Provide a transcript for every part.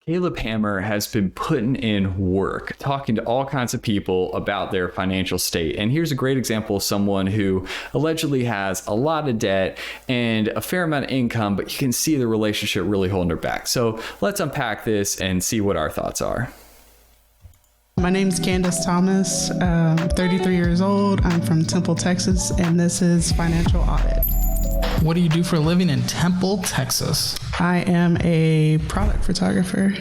Caleb Hammer has been putting in work, talking to all kinds of people about their financial state. And here's a great example of someone who allegedly has a lot of debt and a fair amount of income, but you can see the relationship really holding her back. So let's unpack this and see what our thoughts are. My name's Candace Thomas. I'm 33 years old. I'm from Temple, Texas, and this is Financial Audit. What do you do for a living in Temple, Texas? I am a product photographer.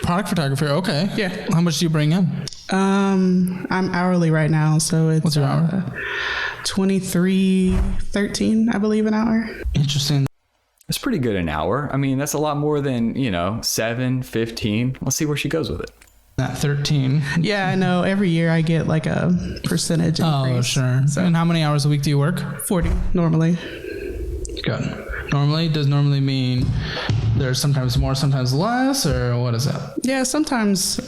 Product photographer, okay. Yeah. How much do you bring in? I'm hourly right now, so it's What's your hour? $23.13, I believe, an hour. Interesting. That's pretty good an hour. I mean, that's a lot more than, 7, 15. Let's see where she goes with it. Not 13. Yeah, I know. Every year I get like a percentage increase. Oh, sure. So, and how many hours a week do you work? 40 normally. Good. Normally? Does normally mean there's sometimes more, sometimes less, or what is that? Yeah, sometimes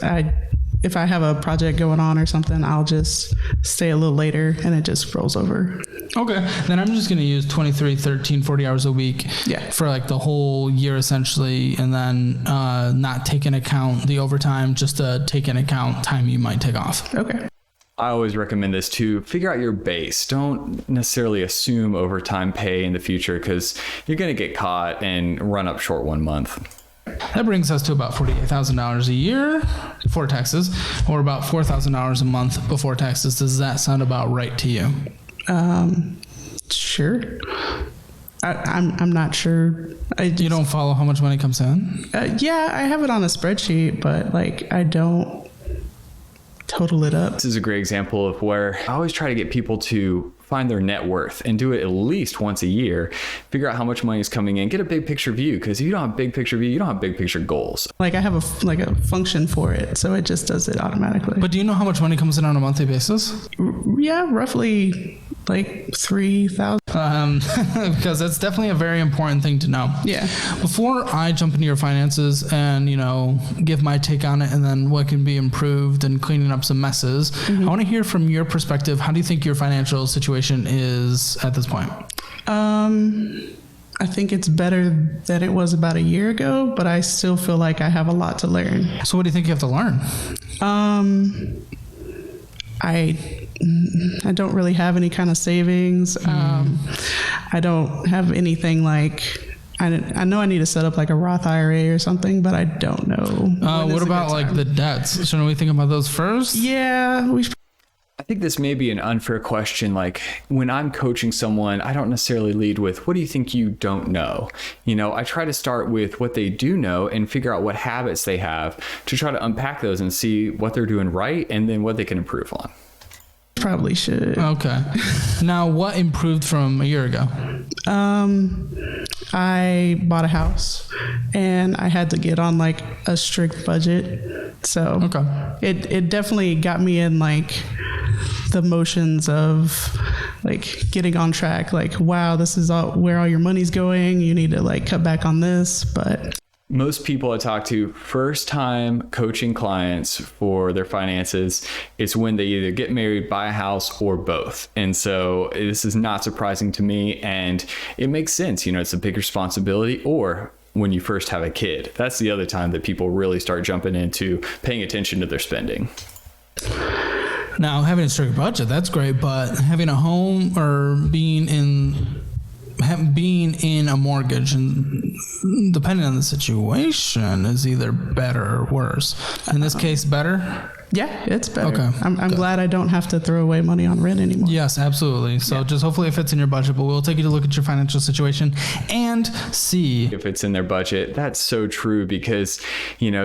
if I have a project going on or something, I'll just stay a little later and it just rolls over. Okay. Then I'm just going to use 23, 13, 40 hours a week for like the whole year essentially, and then not take into account the overtime, just to take into account time you might take off. Okay. I always recommend this too. Figure out your base. Don't necessarily assume overtime pay in the future because you're going to get caught and run up short 1 month. That brings us to about $48,000 a year before taxes, or about $4,000 a month before taxes. Does that sound about right to you? Sure. I'm not sure. You don't follow how much money comes in? Yeah, I have it on a spreadsheet, but I don't total it up. This is a great example of where I always try to get people to find their net worth and do it at least once a year. Figure out how much money is coming in. Get a big picture view, because if you don't have big picture view, you don't have big picture goals. I have a function for it, so it just does it automatically. But do you know how much money comes in on a monthly basis? Yeah, roughly $3,000. Because that's definitely a very important thing to know. Yeah. Before I jump into your finances and, give my take on it and then what can be improved and cleaning up some messes, I want to hear from your perspective. How do you think your financial situation is at this point? I think it's better than it was about a year ago, but I still feel like I have a lot to learn. So what do you think you have to learn? I don't really have any kind of savings. I don't have anything I know I need to set up a Roth IRA or something, but I don't know. What about the debts? Shouldn't we think about those first? Yeah, I think this may be an unfair question. When I'm coaching someone, I don't necessarily lead with, what do you think you don't know? I try to start with what they do know and figure out what habits they have to try to unpack those and see what they're doing right and then what they can improve on. Probably should. Okay. Now, what improved from a year ago? I bought a house and I had to get on a strict budget. So it definitely got me in the motions of getting on track. Wow, this is where all your money's going. You need to cut back on this. But most people I talk to, first time coaching clients for their finances, it's when they either get married, buy a house, or both. And so this is not surprising to me, and it makes sense. It's a big responsibility. Or when you first have a kid, that's the other time that people really start jumping into paying attention to their spending. Now, having a strict budget, that's great, but having a home or being in a mortgage, and depending on the situation, is either better or worse. In this case, better? Yeah, it's better. Okay. I'm glad I don't have to throw away money on rent anymore. Yes, absolutely. So just hopefully it fits in your budget, but we'll take you to look at your financial situation and see if it's in their budget. That's so true, because,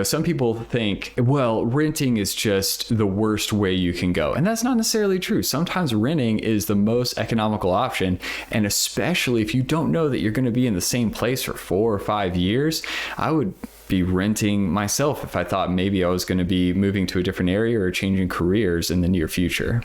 some people think, well, renting is just the worst way you can go. And that's not necessarily true. Sometimes renting is the most economical option. And especially if you don't know that you're going to be in the same place for 4 or 5 years, I would be renting myself if I thought maybe I was going to be moving to a different area or changing careers in the near future.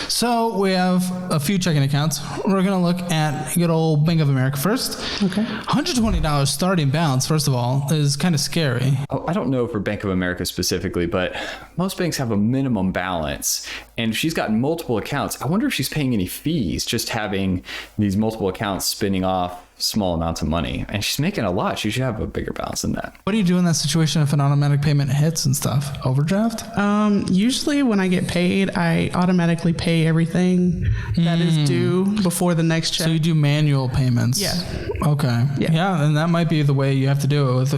So we have a few checking accounts. We're going to look at good old Bank of America first. Okay. $120 starting balance, first of all, is kind of scary. Oh, I don't know for Bank of America specifically, but most banks have a minimum balance. And if she's got multiple accounts, I wonder if she's paying any fees just having these multiple accounts spinning off small amounts of money, and she's making a lot. She should have a bigger balance than that. What do you do in that situation if an automatic payment hits and stuff? Overdraft? Usually when I get paid, I automatically pay everything that is due before the next check. So you do manual payments? Yeah. Okay. Yeah, and that might be the way you have to do it with,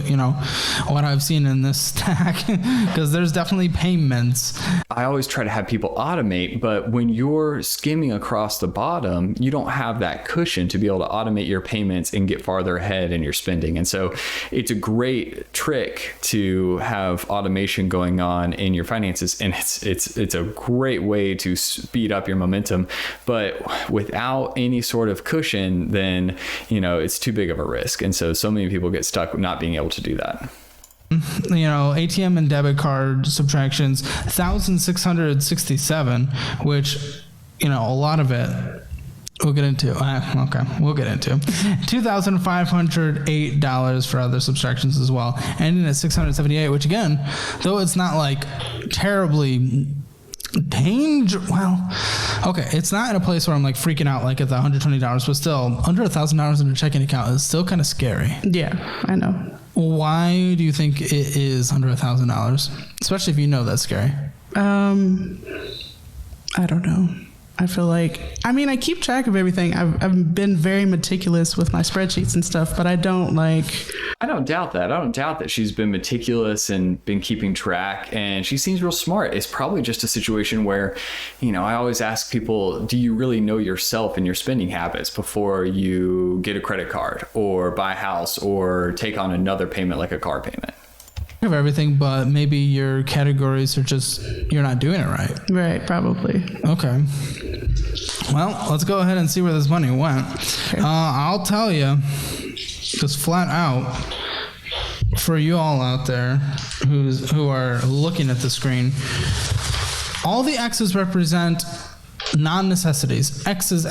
what I've seen in this stack, because there's definitely payments. I always try to have people automate, but when you're skimming across the bottom, you don't have that cushion to be able to automate your payments and get farther ahead in your spending. And so it's a great trick to have automation going on in your finances, and it's a great way to speed up your momentum. But without any sort of cushion, then it's too big of a risk. And so many people get stuck not being able to do that. ATM and debit card subtractions, 1,667, which a lot of it we'll get into. We'll get into $2,508 for other subtractions as well, ending at $678, which again, though it's not like terribly dangerous. Well, okay, it's not in a place where I'm like freaking out like at the $120, but still under $1,000 in a checking account is still kind of scary. Yeah, I know. Why do you think it is under $1,000, especially if that's scary? I don't know. I feel like, I keep track of everything. I've been very meticulous with my spreadsheets and stuff, but I don't doubt that. I don't doubt that she's been meticulous and been keeping track, and she seems real smart. It's probably just a situation where, I always ask people, do you really know yourself and your spending habits before you get a credit card or buy a house or take on another payment like a car payment? Of everything, but maybe your categories are just, you're not doing it right. Right, probably. Okay. Well, let's go ahead and see where this money went. Okay. I'll tell you, just flat out, for you all out there who are looking at the screen, all the X's represent non-necessities. X's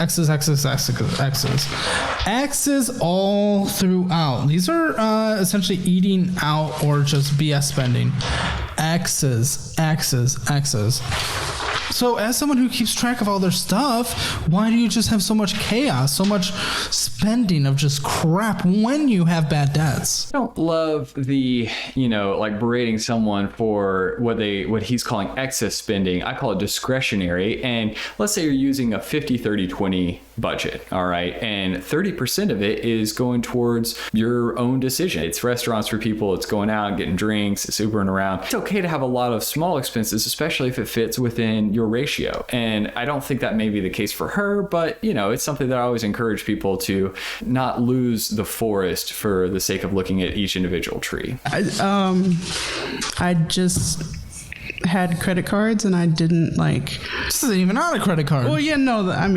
all throughout. These are essentially eating out or just BS spending. X's. So as someone who keeps track of all their stuff, why do you just have so much chaos, so much spending of just crap when you have bad debts? I don't love the, like berating someone for what he's calling excess spending. I call it discretionary. And let's say you're using a 50-30-20 budget, all right? And 30% of it is going towards your own decision. It's restaurants for people, it's going out, getting drinks, it's Ubering around. It's okay to have a lot of small expenses, especially if it fits within your ratio. And I don't think that may be the case for her, but it's something that I always encourage people to not lose the forest for the sake of looking at each individual tree. I just had credit cards and I didn't This isn't even on a credit card. Well, yeah, no, I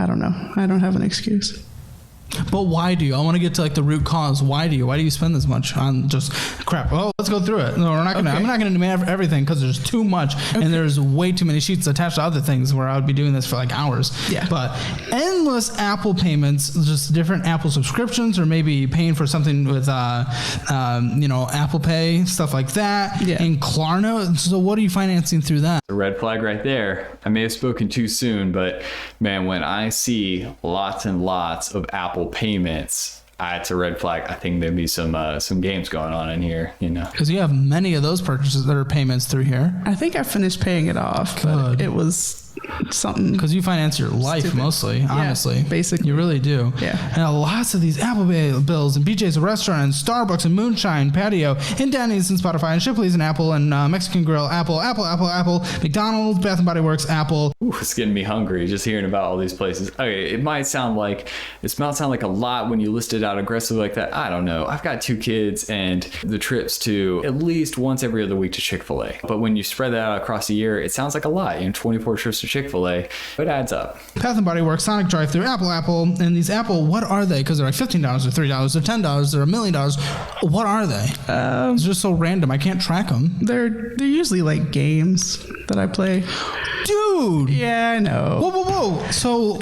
don't know. I don't have an excuse. But why do you? I want to get to the root cause. Why do you spend this much on just crap? Oh, let's go through it. No, we're not gonna. Okay. I'm not gonna demand everything because there's too much and there's way too many sheets attached to other things where I would be doing this for hours. Yeah. But endless Apple payments, just different Apple subscriptions, or maybe paying for something with Apple Pay, stuff like that. Yeah. And Klarna. So what are you financing through that? A red flag right there. I may have spoken too soon, but man, when I see lots and lots of Apple payments, it's a red flag. I think there'd be some games going on in here, Because you have many of those purchases that are payments through here. I think I finished paying it off. Good. But it was something. Because you finance your life stupid. Mostly, honestly. Yeah, basically. You really do. Yeah. And lots of these Apple bills and BJ's, a restaurant, and Starbucks, and Moonshine, Patio, and Denny's, and Spotify, and Shipley's, and Apple, and Mexican Grill, Apple, McDonald's, Bath and Body Works, Apple. Ooh, it's getting me hungry just hearing about all these places. Okay, it might sound like a lot when you list it out aggressively like that. I don't know. I've got 2 kids and the trips to at least once every other week to Chick-fil-A. But when you spread that out across the year, it sounds like a lot. 24 trips to Chick-fil-A, it adds up. Bath and Body Works, Sonic Drive-Thru, Apple, and these Apple, what are they? Because they're like $15 or $3 or $10, they're $1 million. What are they? It's just so random. I can't track them. They're usually games that I play. Dude, Dude. Yeah, I know. Whoa. So,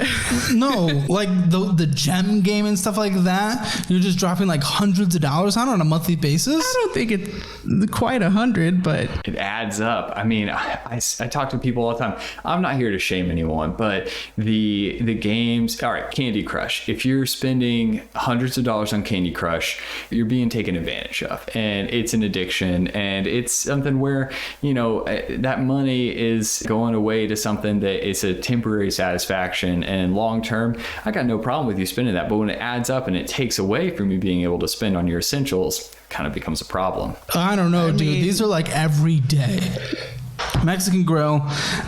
no, like the gem game and stuff like that, you're just dropping like hundreds of dollars on a monthly basis? I don't think it's quite 100, but it adds up. I mean, I talk to people all the time. I'm not here to shame anyone, but the games, all right, Candy Crush. If you're spending hundreds of dollars on Candy Crush, you're being taken advantage of, and it's an addiction, and it's something where, you know, that money is going away to something that is a temporary satisfaction, and long term, I got no problem with you spending that, but when it adds up and it takes away from you being able to spend on your essentials, kind of becomes a problem. I don't know, dude. These are like every day. Mexican Grill,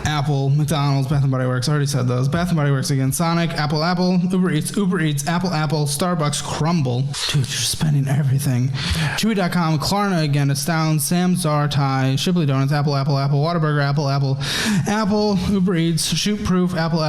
Apple, McDonald's, Bath & Body Works. I already said those. Bath & Body Works again. Sonic, Apple, Uber Eats, Apple, Starbucks, Crumble. Dude, you're spending everything. Chewy.com, Klarna again, Astound, Sam's Thai, Shipley Donuts, Apple, Whataburger, Apple, Uber Eats, Shoot Proof, Apple,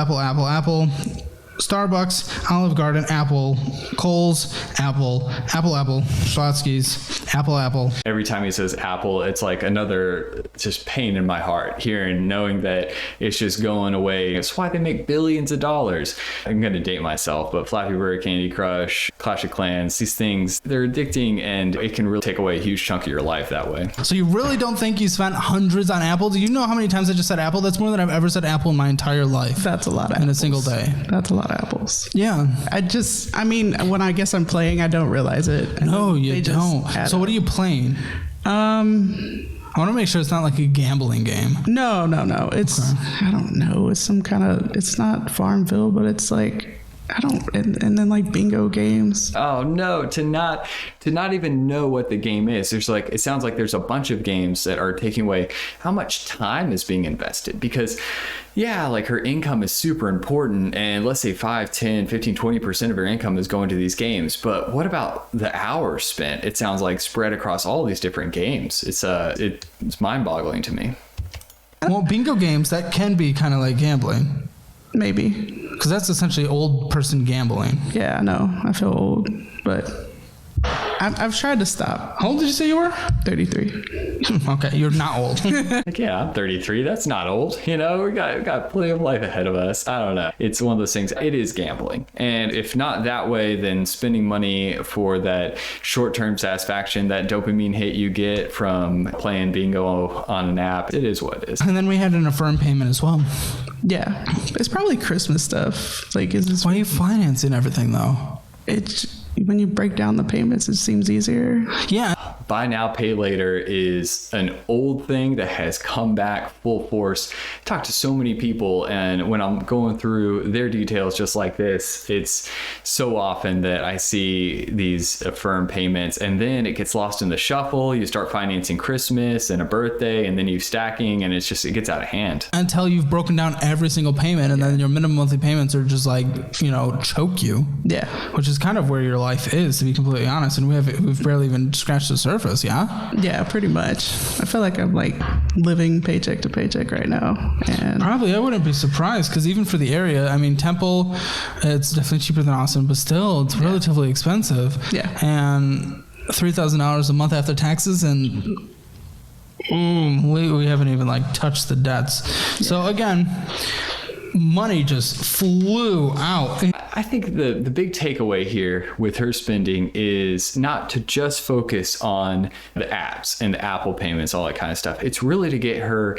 Starbucks, Olive Garden, Apple, Kohl's, Apple, Schlotsky's, Apple. Every time he says Apple, it's like another just pain in my heart, hearing, knowing that it's just going away. It's why they make billions of dollars. I'm going to date myself, but Flappy Bird, Candy Crush, Clash of Clans, these things, they're addicting, and it can really take away a huge chunk of your life that way. So you really don't think you spent hundreds on Apple? Do you know how many times I just said Apple? That's more than I've ever said Apple in my entire life. That's a lot of in apples. A single day. That's a lot of apples. Yeah. I mean, when I guess I'm playing, I don't realize it. No, you don't. So what are you playing? I want to make sure it's not like a gambling game. No. It's, okay. I don't know. It's some kind of, it's not Farmville, but it's like, and then like bingo games. Oh no, to not even know what the game is. There's like, it sounds like there's a bunch of games that are taking away how much time is being invested, because yeah, like her income is super important, and let's say 5, 10, 15, 20% of her income is going to these games. But what about the hours spent? It sounds like spread across all these different games. It's mind-boggling to me. Well, bingo games, that can be kind of like gambling. Maybe. Because that's essentially old person gambling. Yeah, I know. I feel old, but I've tried to stop. How old did you say you were? 33. Okay, you're not old. Like, yeah, I'm 33. That's not old. You know, we got plenty of life ahead of us. I don't know. It's one of those things. It is gambling. And if not that way, then spending money for that short-term satisfaction, that dopamine hit you get from playing bingo on an app, it is what it is. And then we had an affirm payment as well. Yeah. It's probably Christmas stuff. Like, why are you financing everything, though? It's... When you break down the payments, it seems easier. Yeah. Buy now, pay later is an old thing that has come back full force. I talk to so many people, and when I'm going through their details just like this, it's so often that I see these affirm payments, and then it gets lost in the shuffle. You start financing Christmas and a birthday, and then you stacking, and it gets out of hand. Until you've broken down every single payment, and then your minimum monthly payments are just like, choke you. Yeah. Which is kind of where your life is, to be completely honest, and we've barely even scratched the surface. Yeah, pretty much. I feel like I'm like living paycheck to paycheck right now, and probably I wouldn't be surprised, because even for the area, I mean, Temple, it's definitely cheaper than Austin, but still it's relatively expensive. Yeah. And $3,000 a month after taxes, and we haven't even like touched the debts. Yeah. So again, money just flew out. I think the big takeaway here with her spending is not to just focus on the apps and the Apple payments, all that kind of stuff. It's really to get her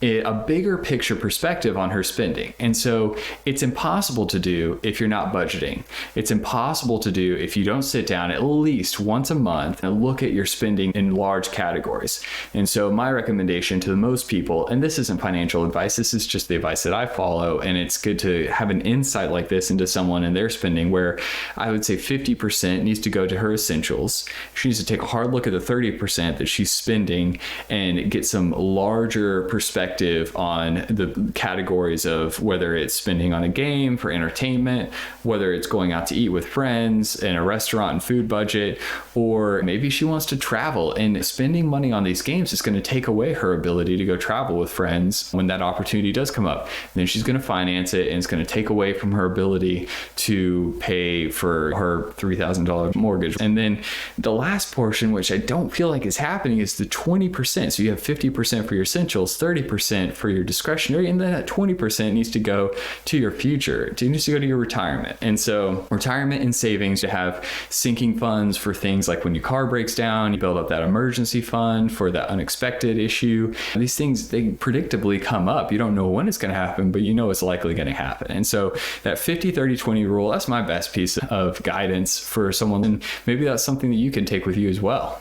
a bigger picture perspective on her spending. And so it's impossible to do if you're not budgeting. It's impossible to do if you don't sit down at least once a month and look at your spending in large categories. And so my recommendation to most people, and this isn't financial advice, this is just the advice that I follow, and it's good to have an insight like this into someone and their spending, where I would say 50% needs to go to her essentials. She needs to take a hard look at the 30% that she's spending and get some larger perspective on the categories of whether it's spending on a game for entertainment, whether it's going out to eat with friends in a restaurant and food budget, or maybe she wants to travel, and spending money on these games is going to take away her ability to go travel with friends when that opportunity does come up. And then she's going to finance it, and it's going to take away from her ability to pay for her $3,000 mortgage. And then the last portion, which I don't feel like is happening, is the 20%. So you have 50% for your essentials, 30% for your discretionary, and then that 20% needs to go to your future. It needs to go to your retirement. And so retirement and savings, to have sinking funds for things like when your car breaks down, you build up that emergency fund for that unexpected issue. These things, they predictably come up. You don't know when it's going to happen, but you know it's likely going to happen. And so that 50-30-20 rule, that's my best piece of guidance for someone. And maybe that's something that you can take with you as well.